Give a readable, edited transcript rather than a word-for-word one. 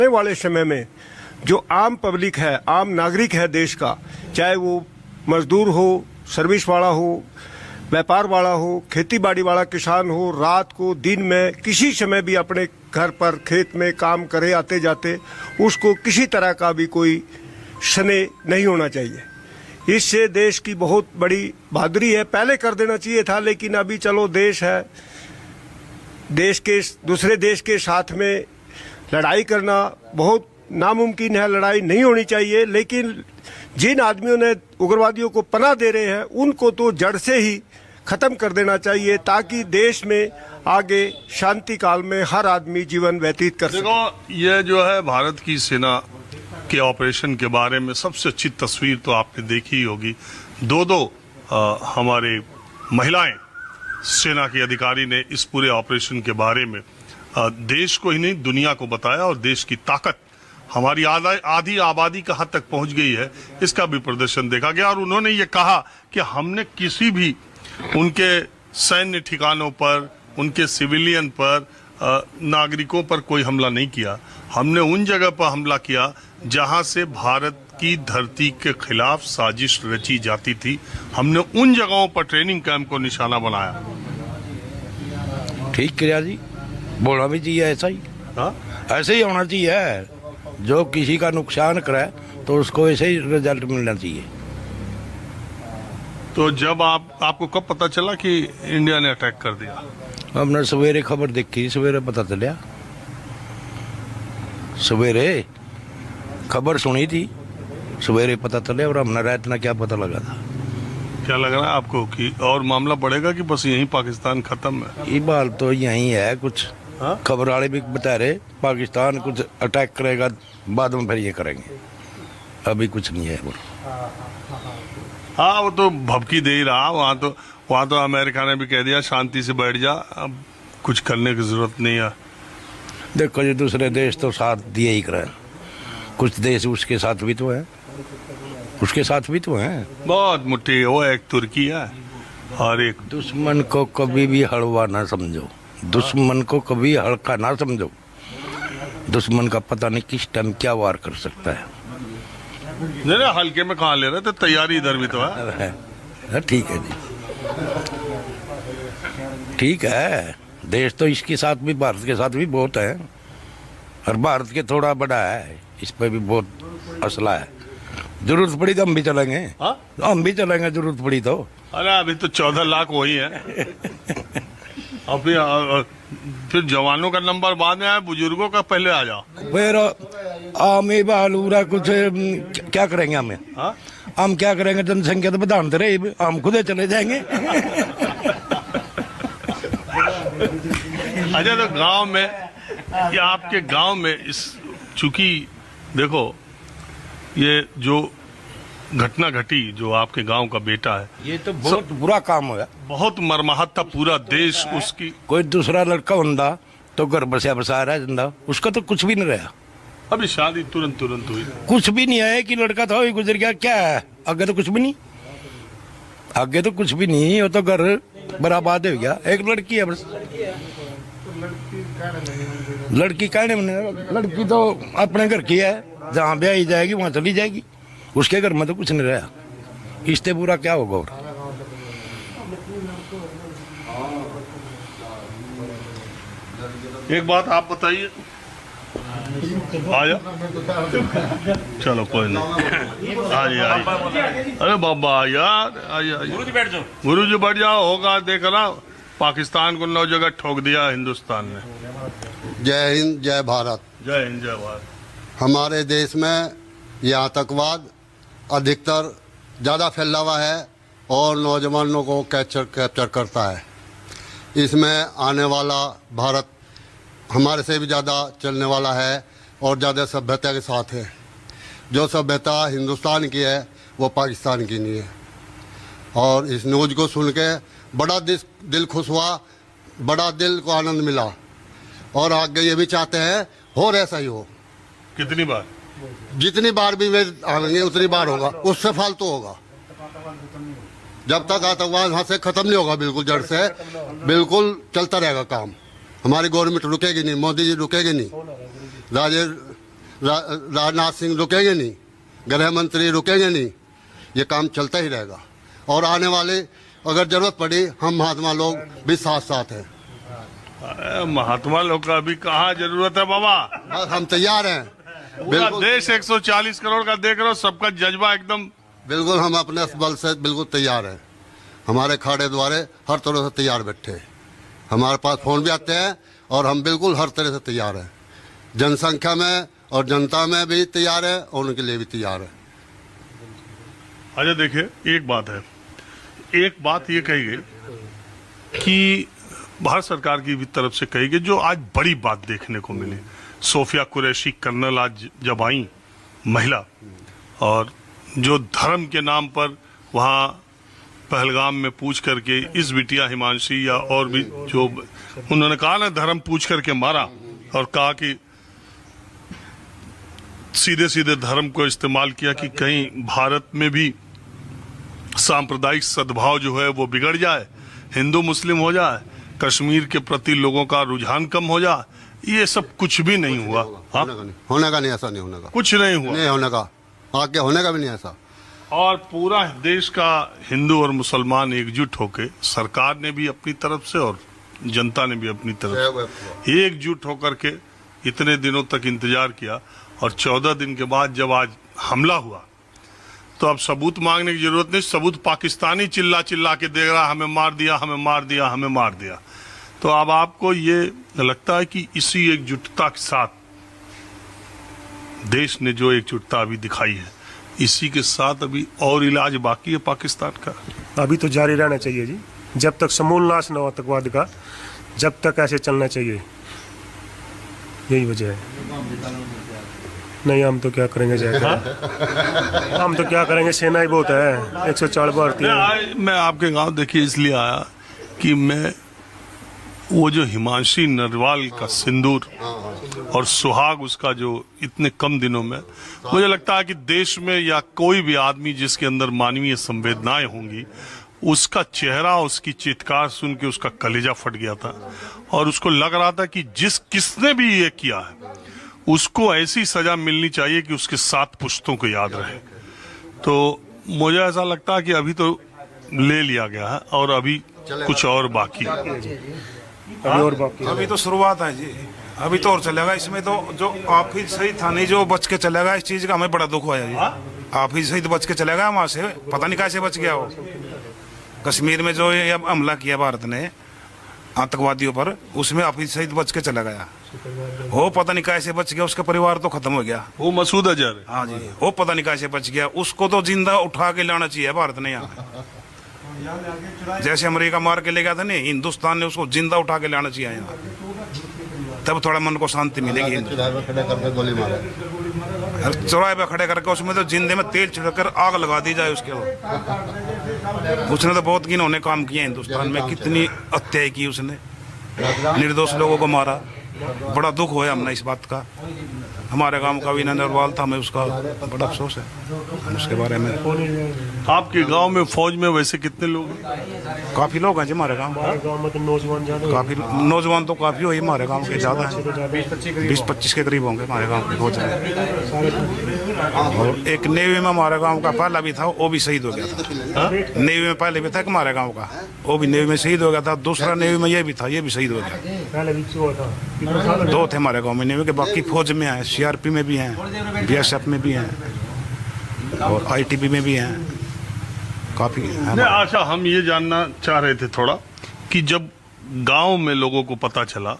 आने वाले समय में जो आम पब्लिक है, आम नागरिक है देश का, चाहे वो मजदूर हो, सर्विस वाला हो, व्यापार वाला हो, खेती बाड़ी वाला किसान हो, रात को दिन में किसी समय भी अपने घर पर खेत में काम करे आते जाते, उसको किसी तरह का भी कोई स्नेह नहीं होना चाहिए। इससे देश की बहुत बड़ी बहादुरी है। पहले कर देना चाहिए था, लेकिन अभी चलो देश है, देश के दूसरे देश के साथ में लड़ाई करना बहुत नामुमकिन है। लड़ाई नहीं होनी चाहिए, लेकिन जिन आदमियों ने उग्रवादियों को पनाह दे रहे हैं उनको तो जड़ से ही खत्म कर देना चाहिए, ताकि देश में आगे शांति काल में हर आदमी जीवन व्यतीत कर सके। देखो, ये जो है भारत की सेना के ऑपरेशन के बारे में सबसे अच्छी तस्वीर तो आपने देखी ही होगी। दो हमारे महिलाएं सेना के अधिकारी ने इस पूरे ऑपरेशन के बारे में देश को ही नहीं दुनिया को बताया, और देश की ताकत हमारी आधी आबादी कहाँ तक पहुंच गई है इसका भी प्रदर्शन देखा गया। और उन्होंने ये कहा कि हमने किसी भी उनके सैन्य ठिकानों पर, उनके सिविलियन पर, नागरिकों पर कोई हमला नहीं किया। हमने उन जगह पर हमला किया जहां से भारत की धरती के खिलाफ साजिश रची जाती थी। हमने उन जगहों पर ट्रेनिंग कैंप को निशाना बनाया। ठीक किया जी, बोलना भी चाहिए ऐसा ही। हाँ? ऐसे ही होना चाहिए। जो किसी का नुकसान करे तो उसको ऐसे ही रिजल्ट मिलना चाहिए। तो जब आपको कब पता चला कि इंडिया ने अटैक कर दिया? हमने सवेरे खबर देखी, सवेरे पता चलिया। सवेरे खबर सुनी थी, सवेरे पता चले, और हमने रात ना क्या पता लगा था। क्या लग रहा है आपको कि और मामला बढ़ेगा कि बस यहीं पाकिस्तान खत्म है? ये बात तो यही है। कुछ हाँ? खबर वाले भी बता रहे पाकिस्तान कुछ अटैक करेगा, बाद में फिर ये करेंगे। अभी कुछ नहीं है वो। हाँ, वो तो भभकी दे ही रहा। वहाँ तो अमेरिका ने भी कह दिया शांति से बैठ जा, अब कुछ करने की जरूरत नहीं है। देखो जी, दूसरे देश तो साथ दिए ही करें, कुछ देश उसके साथ भी तो है, उसके साथ भी तो है। बहुत मुट्ठी, वो एक तुर्की है और एक। दुश्मन को कभी भी हलवा ना समझो, दुश्मन को कभी हल्का ना समझो। दुश्मन का पता नहीं किस टाइम क्या वार कर सकता है। नहीं, हल्के में कहाँ ले रहे थे, तैयारी इधर भी तो है। ठीक है जी, ठीक है। देश तो इसके साथ भी, भारत के साथ भी बहुत है, और भारत के थोड़ा बड़ा है, इस पर भी बहुत असला है। जरूरत पड़ी तो हम भी चलेंगे। हाँ? हम भी चलेंगे जरूरत पड़ी तो। अरे अभी तो 14 लाख वही है। फिर जवानों का नंबर बाद में आया, बुजुर्गों का पहले आ जाओ। फिर आमे बालूरा कुछ क्या करेंगे हमें? हाँ? हम क्या करेंगे? जनसंख्या तो बढ़ाते रहे, हम खुद चले जाएंगे। अच्छा, तो गांव में या आपके गांव में चूंकि देखो ये जो घटना घटी, जो आपके गांव का बेटा है, ये तो बहुत बुरा काम हुआ। बहुत मर्माहत था, पूरा देश उसकी। कोई दूसरा लड़का होता तो घर बसा रहा जिंदा, उसका तो कुछ भी नहीं रहा। अभी शादी तुरंत हुई, कुछ भी नहीं है कि लड़का था वही गुजर गया। क्या है आगे? तो कुछ भी नहीं, आगे तो कुछ भी नहीं। वो तो घर बर्बाद हो गया। एक लड़की है बस। लड़की कहने में, लड़की तो अपने घर की है, जहाँ ब्याही जाएगी वहां चली जाएगी। उसके घर में तो कुछ नहीं रहा। इससे बुरा क्या होगा? और एक बात आप बताइए। आया, चलो कोई नहीं, आइए। अरे बाबा यार, आइए। गुरु जी बैठ जाओ। होगा देख रहा, पाकिस्तान को 9 जगह ठोक दिया हिंदुस्तान ने। जय हिंद, जय भारत। जय हिंद, जय भारत। हमारे देश में यह आतंकवाद अधिकतर ज़्यादा फैला हुआ है और नौजवानों को कैप्चर करता है। इसमें आने वाला भारत हमारे से भी ज़्यादा चलने वाला है और ज़्यादा सभ्यता के साथ है। जो सभ्यता हिंदुस्तान की है वो पाकिस्तान की नहीं है। और इस न्यूज़ को सुन के बड़ा दिल खुश हुआ, बड़ा दिल को आनंद मिला, और आगे ये भी चाहते हैं और ऐसा ही हो। कितनी बार? जितनी बार भी वे आएंगे उतनी बार होगा, उससे फालतू होगा। जब तक आतंकवाद वहाँ से खत्म नहीं होगा, बिल्कुल जड़ से, बिल्कुल चलता रहेगा काम। हमारी गवर्नमेंट रुकेगी नहीं, मोदी जी रुकेगी नहीं, राजनाथ सिंह रुकेंगे नहीं, गृह मंत्री रुकेंगे नहीं, ये काम चलता ही रहेगा। और आने वाले अगर जरूरत पड़ी हम महात्मा लोग भी साथ साथ हैं। अरे महात्मा लोग का भी कहाँ जरूरत है बाबा, बस हम तैयार हैं। पूरा देश 140 करोड़ का देख रहे हो, सबका जज्बा एकदम। बिल्कुल हम अपने बल से बिल्कुल तैयार हैं। हमारे खाड़े द्वारे हर तरह से तैयार बैठे हैं। हमारे पास फोन भी आते हैं और हम बिल्कुल हर तरह से तैयार हैं। जनसंख्या में और जनता में भी तैयार है और उनके लिए भी तैयार है। अच्छा देखिए, एक बात ये कही गई कि भारत सरकार की भी तरफ से कही गई, जो आज बड़ी बात देखने को मिली, सोफिया कुरैशी कर्नल आज जब आई महिला, और जो धर्म के नाम पर वहाँ पहलगाम में पूछ करके इस बिटिया हिमांशी या और भी जो उन्होंने कहा ना, धर्म पूछ करके मारा और कहा कि सीधे सीधे धर्म को इस्तेमाल किया कि कहीं भारत में भी सांप्रदायिक सद्भाव जो है वो बिगड़ जाए, हिंदू मुस्लिम हो जाए, कश्मीर के प्रति लोगों का रुझान कम हो जाए। ये सब कुछ भी नहीं हुआ। होने का नहीं, ऐसा नहीं होने का, कुछ नहीं हुआ, नहीं होने का, आगे होने का भी नहीं ऐसा। और पूरा देश का हिंदू और मुसलमान एकजुट होके, सरकार ने भी अपनी तरफ से और जनता ने भी अपनी तरफ से एकजुट होकर के इतने दिनों तक इंतजार किया, और 14 दिन के बाद जब आज हमला हुआ तो अब सबूत मांगने की जरूरत नहीं, सबूत पाकिस्तानी चिल्ला चिल्ला के दे रहा, हमें मार दिया, हमें मार दिया, हमें मार दिया। तो अब आपको ये लगता है कि इसी एकजुटता के साथ देश ने जो एकजुटता अभी दिखाई है, इसी के साथ अभी और इलाज बाकी है पाकिस्तान का? अभी तो जारी रहना चाहिए जी, जब तक समूल नाश न हो आतंकवाद का, जब तक ऐसे चलना चाहिए, यही वजह है। नहीं हम तो क्या करेंगे जाकर, हम तो क्या करेंगे, सेना ही बहुत है, 104 भारतीय। मैं आपके गांव देखिए इसलिए आया कि मैं वो जो हिमांशी नरवाल का सिंदूर और सुहाग उसका जो इतने कम दिनों में, मुझे लगता है कि देश में या कोई भी आदमी जिसके अंदर मानवीय संवेदनाएं होंगी, उसका चेहरा, उसकी चित्कार सुन के उसका कलेजा फट गया था, और उसको लग रहा था कि किसने भी ये किया है उसको ऐसी सजा मिलनी चाहिए कि उसके 7 पुश्तों को याद रहे। तो मुझे ऐसा लगता है कि अभी तो ले लिया गया है और अभी कुछ और बाकी है। अभी तो शुरुआत है जी, अभी तो और चलेगा। इसमें तो जो आप ही सही था नहीं, जो बच के चलेगा, इस चीज का हमें बड़ा दुख हुआ है जी। आप ही सही तो बच के चलेगा वहां से, पता नहीं कैसे बच गया वो। कश्मीर में जो ये हमला किया भारत ने आतंकवादियों पर, उसमें आप ही सही बच के चला गया। वो पता नहीं कैसे बच गया, उसका परिवार तो खत्म हो गया। वो मसूद अजहर, हाँ जी, वो पता नहीं कैसे बच गया, उसको तो जिंदा उठा के लाना चाहिए भारत ने यहाँ। जैसे अमेरिका मार के ले गया था नहीं, हिंदुस्तान ने उसको जिंदा उठा के लाना चाहिए यहाँ, तब थोड़ा मन को शांति मिलेगी। गोली मारा, चौराहे पे खड़े करके उसमें तो जिंदे में तेल छिड़कर आग लगा दी जाए उसके। उसने तो बहुत घिनौने काम किए हिंदुस्तान में, कितनी हत्याएं की उसने, निर्दोष लोगों को मारा। बड़ा दुख हुआ हमने इस बात का। हमारे गांव का भी नरवाल था, हमें उसका बड़ा अफसोस है उसके बारे में। आपके गांव में फौज में वैसे कितने लोग हैं? काफी लोग हैं जी हमारे गांव में, तो नौजवान ज्यादा, काफी नौजवान तो काफी हुई हमारे गांव के, ज्यादा है, 20-25 के करीब होंगे हमारे गांव के फौज में। और एक नेवी में हमारे गांव का पहला भी था, वो भी शहीद हो गया था। नेवी में पहले भी था हमारे गांव का, वो भी नेवी में शहीद हो गया था। दूसरा नेवी में ये भी था, ये भी शहीद हो गया। 2 थे हमारे गाँव में नेवी के, बाकी फौज में है, CRP में भी हैं, BSF में भी हैं और ITB में भी हैं, काफी हैं। अच्छा, हम ये जानना चाह रहे थे थोड़ा कि जब गांव में लोगों को पता चला